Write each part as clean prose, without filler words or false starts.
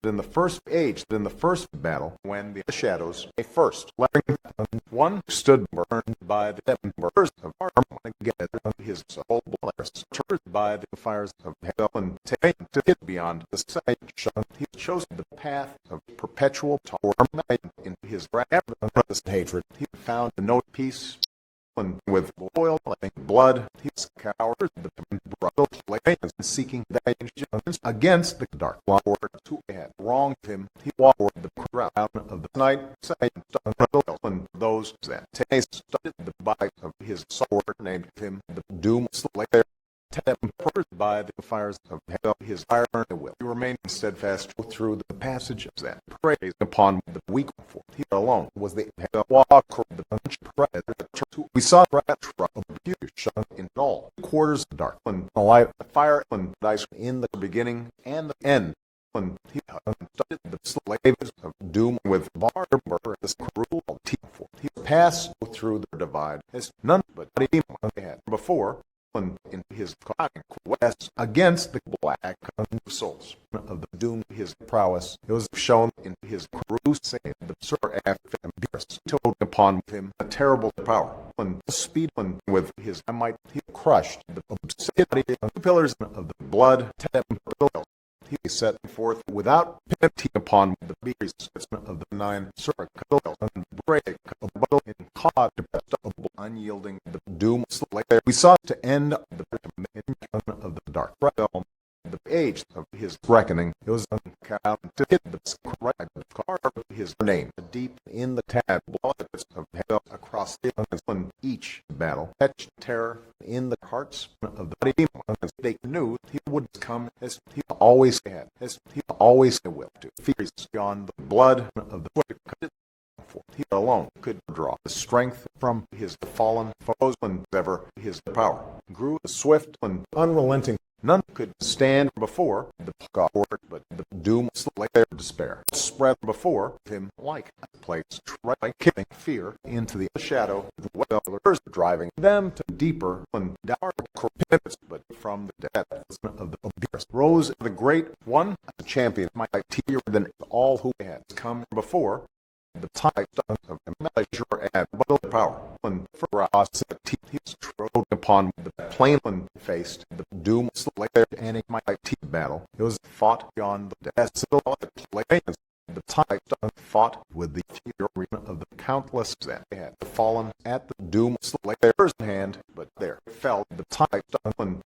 in the first battle, when the shadows first one stood burned by the embers of arm together his soul turned by the fires of hell and taken to get beyond the sight. He chose the path of perpetual torment in his wrath and hatred. He found no peace. And with oil and blood, he scoured the brutal plains, seeking vengeance against the dark lords who had wronged him. He walked the crown of the night, saying, and those that tasted the bite of his sword named him the Doom Slayer. Tempered by the fires of hell, his iron will. He remained steadfast through the passages that praise upon the weak. For he alone was the walker, the bunch we saw abuse in all quarters of dark and light, fire and dice in the beginning and the end. And he studied the slaves of doom with barbar, this cruel for he passed through the divide as none but he had before. And in his quest against the black souls of the doom, his prowess it was shown in his crusade. The Sir Amphibious told upon him a terrible power and speed, and with his might he crushed the obscenity of the pillars of the blood temple. He set forth without pity upon the beasts of the 9 circles and break in caught unyielding the doom slayer. We sought to end the of the dark realm, the age of his reckoning. It was uncounted to hit the carve his name deep in the tabloids of hell across the island. Each battle fetched terror in the hearts of the demons. They knew he would come as he always had, as he always will, to fears beyond the blood of the wicked. For he alone could draw the strength from his fallen foes, and ever his power grew swift and unrelenting. None could stand before the God, but the doom slayer despair spread before him like a place, kicking fear into the shadow of dwellers, driving them to deeper and darker pits. But from the depths of the abyss rose the great one, a champion mightier than all who had come before. The type of measure and but power, and ferocity he strode upon the plain and faced the doom slayer and a mighty battle. It was fought beyond the desolate plains. The type fought with the fury of the countless that had fallen at the doom slayer's hand, but there fell the type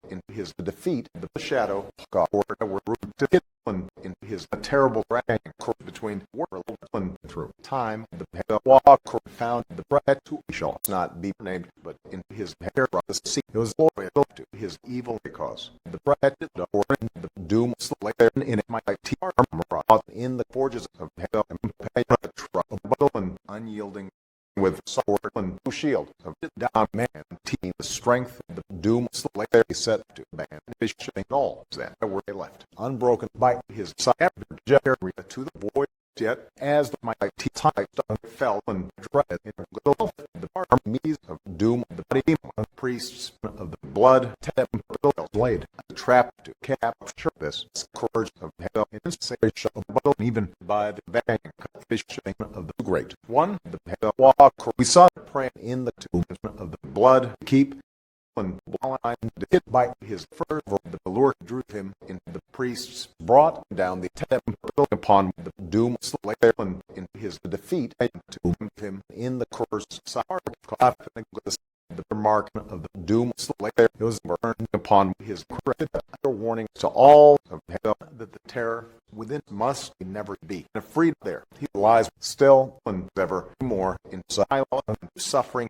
in his defeat. The shadow God were rooted in his terrible rank between world and through time. The walker found the bread who shall not be named, but in his hair the sea was loyal to his evil cause. The bread the doom slayer in it mighty armor in the forges of hell and unyielding with sword and shield of down man team the strength of the doom slayer set to banish all that were left unbroken by his side to the void. Yet, as the mighty tide fell and dread in the armies of doom, the demon priests of the blood temple laid a trap to capture this scourge of hell, even by the bank of the great one, the hell walker. We saw praying in the tomb of the blood keep. And blind hit by his fervor, the Lord drew him into the priests, brought down the temple upon the doom slayer, and in his defeat, and to him in the cursed sarcophagus. The mark of the doom slayer was burned upon his credit. A warning to all of hell that the terror within must never be. And freed there, he lies still and ever more in silence and suffering.